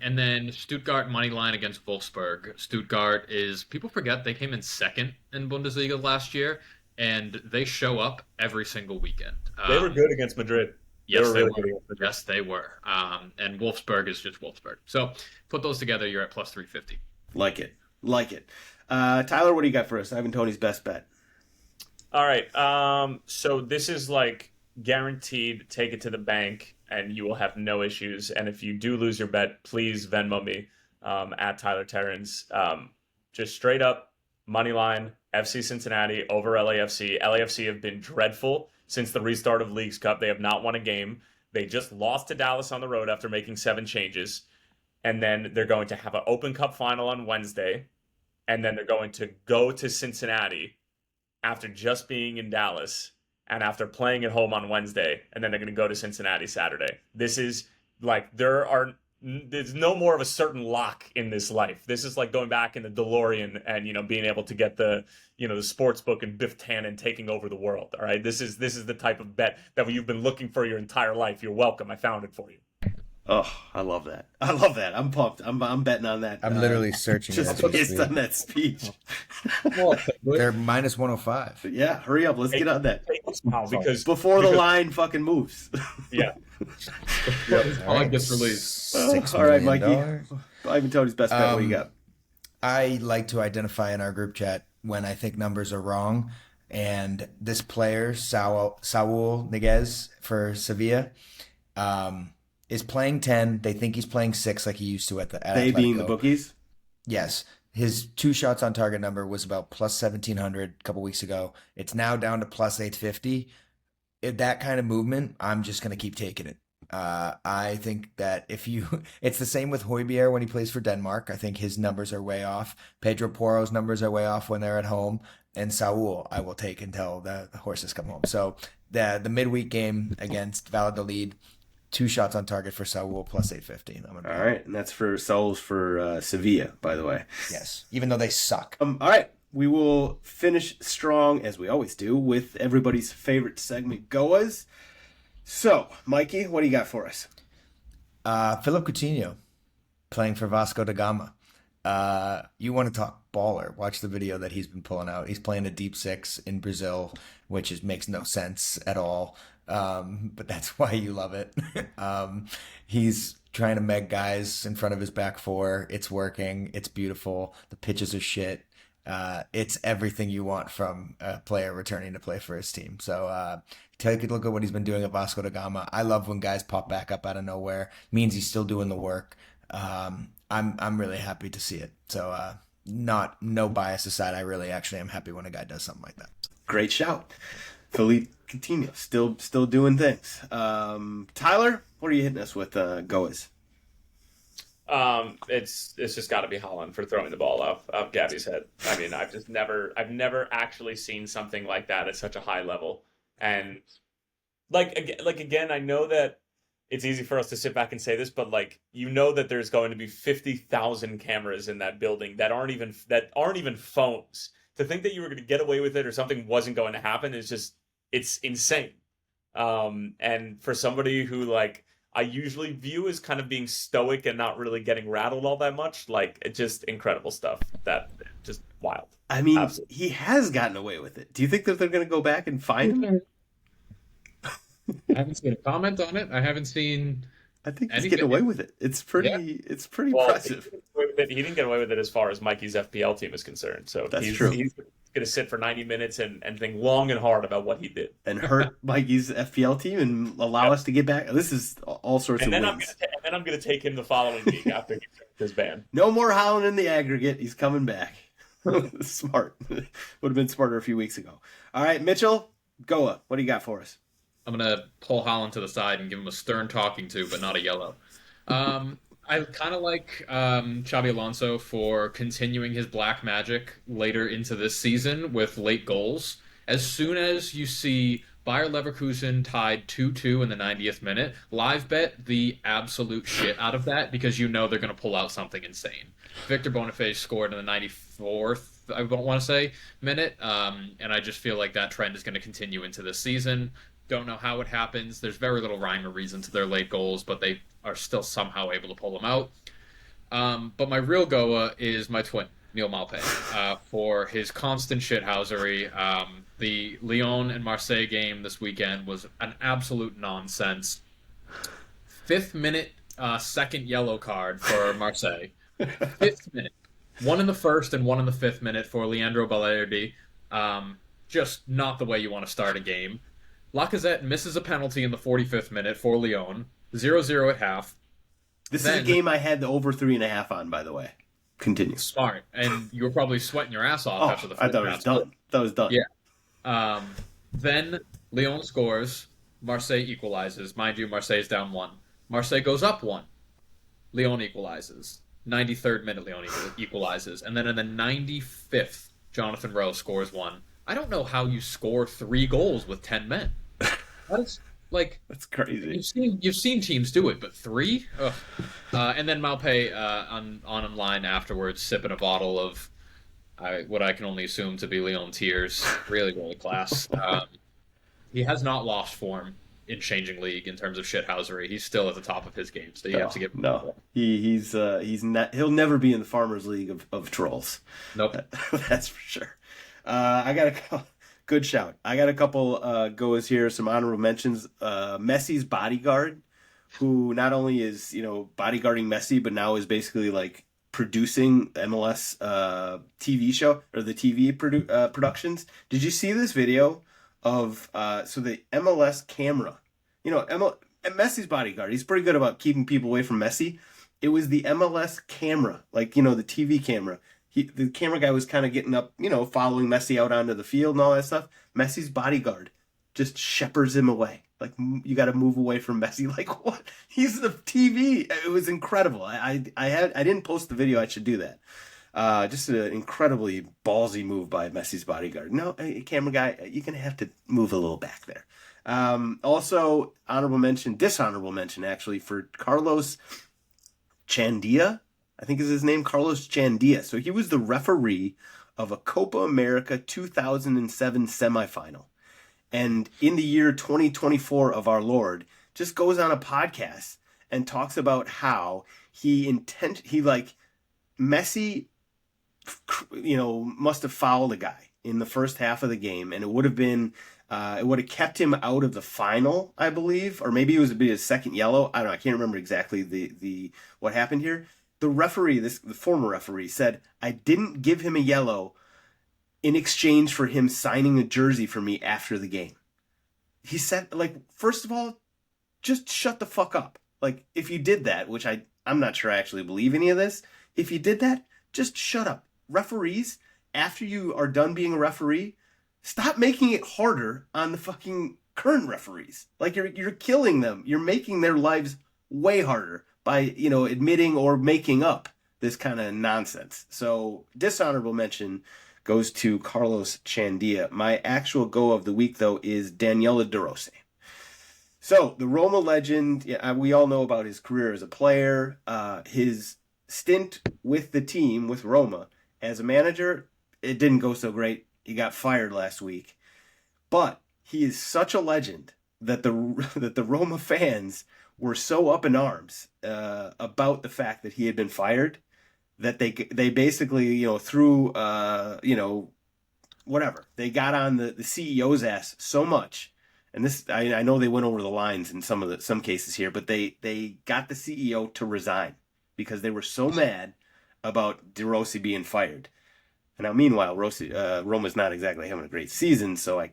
And then Stuttgart money line against Wolfsburg. Stuttgart is, people forget they came in 2nd in Bundesliga last year, and they show up every single weekend. They were good against Madrid. Yes, they were. Yes, they were. And Wolfsburg is just Wolfsburg. So put those together, you're at plus 350. Like it. Tyler, what do you got for us? Ivan Toney's best bet. All right. So this is like guaranteed. Take it to the bank, and you will have no issues. And if you do lose your bet, please Venmo me at Tyler Terrence. Just straight up money line. FC Cincinnati over LAFC. LAFC have been dreadful since the restart of Leagues Cup. They have not won a game. They just lost to Dallas on the road after making 7 changes. And then they're going to have an Open Cup final on Wednesday. And then they're going to go to Cincinnati after just being in Dallas and after playing at home on Wednesday. And then they're going to go to Cincinnati Saturday. This is like, there's no more of a certain lock in this life. This is like going back in the DeLorean and, being able to get the sports book and Biff Tannen taking over the world. All right. This is the type of bet that you've been looking for your entire life. You're welcome. I found it for you. Oh, I love that. I'm pumped. I'm betting on that. I'm literally searching just based on that speech. They're minus 105. Yeah, hurry up. Let's get on that. Because before the line fucking moves. Yeah. All gets released. All right, Mikey. Ivan Toney's best bet. What you got? I like to identify in our group chat when I think numbers are wrong. And this player, Saul Niguez for Sevilla, is playing 10. They think he's playing 6 like he used to at They being the bookies? Yes. His 2 shots on target number was about plus 1,700 a couple weeks ago. It's now down to plus 850. That kind of movement, I'm just going to keep taking it. I think that it's the same with Højbjerg when he plays for Denmark. I think his numbers are way off. Pedro Porro's numbers are way off when they're at home. and Saul I will take until the horses come home. So the midweek game against Valladolid, 2 shots on target for Saul plus 850. All right, and that's for Saul's for Sevilla, by the way. Yes, even though they suck. All right, we will finish strong, as we always do, with everybody's favorite segment, GOAWs. So, Mikey, what do you got for us? Philip Coutinho playing for Vasco da Gama. You want to talk baller? Watch the video that he's been pulling out. He's playing a deep 6 in Brazil, which makes no sense at all. But that's why you love it. He's trying to meg guys in front of his back 4. It's working. It's beautiful. The pitches are shit. It's everything you want from a player returning to play for his team. So take a look at what he's been doing at Vasco da Gama. I love when guys pop back up out of nowhere. Means he's still doing the work. I'm really happy to see it. So no bias aside, I really actually am happy when a guy does something like that. Great shout. Philippe Coutinho, still doing things. Tyler, what are you hitting us with GOAWs? It's just got to be Holland for throwing the ball off Gabby's head. I mean, I've never actually seen something like that at such a high level. And again, I know that it's easy for us to sit back and say this, but that there's going to be 50,000 cameras in that building that aren't even phones. To think that you were going to get away with it or something wasn't going to happen it's insane. And for somebody who I usually view as kind of being stoic and not really getting rattled all that much, it's just incredible stuff. That just wild. I mean, Absolutely. He has gotten away with it. Do you think that they're going to go back and find him? I haven't seen a comment on it. I haven't seen. I think he's getting away with it. It's pretty. Yeah. It's pretty impressive. He didn't get away with it as far as Mikey's FPL team is concerned. So that's true. He's going to sit for 90 minutes and think long and hard about what he did and hurt Mikey's FPL team and allow us to get back. This is all sorts of wins. And then I'm going to take him the following week after he his ban. No more Holland in the aggregate. He's coming back. Smart. Would have been smarter a few weeks ago. All right, Mitchell, Goa, what do you got for us? I'm going to pull Holland to the side and give him a stern talking to, but not a yellow. I kind of like Xabi Alonso for continuing his black magic later into this season with late goals. As soon as you see Bayer Leverkusen tied 2-2 in the 90th minute, live bet the absolute shit out of that because you know they're going to pull out something insane. Victor Boniface scored in the 94th, I want to say, minute, and I just feel like that trend is going to continue into this season. Don't know how it happens. There's very little rhyme or reason to their late goals, but they are still somehow able to pull them out. But my real Goa is my twin, Neil Maupay, for his constant shithousery. The Lyon and Marseille game this weekend was an absolute nonsense. 5th minute, second yellow card for Marseille. 5th minute. 1 in the 1st and 1 in the 5th minute for Leandro Balerdi. Just not the way you want to start a game. Lacazette misses a penalty in the 45th minute for Lyon. 0-0 at half. This is a game I had the over 3.5 on, by the way. Continue. Smart. And you were probably sweating your ass off after the first I thought it was done. That was done. Yeah. Then Lyon scores. Marseille equalizes. Mind you, Marseille's down 1. Marseille goes up 1. Lyon equalizes. 93rd minute, Lyon equalizes. And then in the 95th, Jonathan Rowe scores 1. I don't know how you score 3 goals with 10 men. That's crazy. You've seen teams do it, but 3? Ugh. And then Maupay on line afterwards, sipping a bottle of what I can only assume to be Lyon tears. Really, really class. He has not lost form in changing league in terms of shithousery. He's still at the top of his game, so you have to give him he's not. He'll never be in the Farmers League of trolls. Nope. That's for sure. I got a good shout. I got a couple goes here, some honorable mentions. Messi's bodyguard, who not only is bodyguarding Messi, but now is basically producing MLS TV show or the TV productions. Did you see this video of so the MLS camera? Messi's bodyguard. He's pretty good about keeping people away from Messi. It was the MLS camera, the TV camera. The camera guy was kind of getting up, following Messi out onto the field and all that stuff. Messi's bodyguard just shepherds him away. You got to move away from Messi. What? He's the TV. It was incredible. I didn't post the video. I should do that. Just an incredibly ballsy move by Messi's bodyguard. No, hey, camera guy, you're going to have to move a little back there. Also, dishonorable mention, actually, for Carlos Chandia, I think is his name, Carlos Chandia. So he was the referee of a Copa America 2007 semifinal. And in the year 2024 of our Lord, just goes on a podcast and talks about how Messi, must have fouled a guy in the first half of the game, and it would have kept him out of the final, I believe, or maybe it was his second yellow. I don't know. I can't remember exactly the what happened here. The referee, the former referee, said, I didn't give him a yellow in exchange for him signing a jersey for me after the game. He said, first of all, just shut the fuck up. If you did that, which I'm not sure I actually believe any of this, if you did that, just shut up. Referees, after you are done being a referee, stop making it harder on the fucking current referees. You're killing them. You're making their lives way harder by, admitting or making up this kind of nonsense. So dishonorable mention goes to Carlos Chandia. My actual go of the week, though, is Daniele De Rossi. So the Roma legend, we all know about his career as a player. His stint with the team, with Roma, as a manager, it didn't go so great. He got fired last week. But he is such a legend that the Roma fans were so up in arms about the fact that he had been fired that they basically, threw, whatever. They got on the CEO's ass so much. And this, I know they went over the lines in some cases here, but they got the CEO to resign because they were so mad about De Rossi being fired. And now, meanwhile, Roma's not exactly having a great season, so I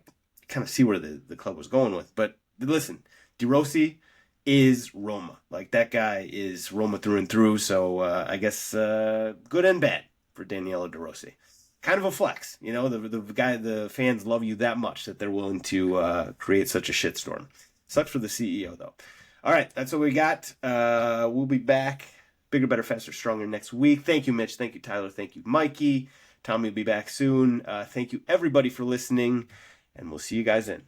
kind of see where the club was going with. But listen, De Rossi is Roma. That guy is Roma through and through, so I guess good and bad for Daniele De Rossi. Kind of a flex, the fans love you that much that they're willing to create such a shitstorm. Sucks for the CEO, though. All right, that's what we got. We'll be back bigger, better, faster, stronger next week. Thank you, Mitch. Thank you, Tyler. Thank you, Mikey. Tommy will be back soon. Thank you, everybody, for listening, and we'll see you guys in.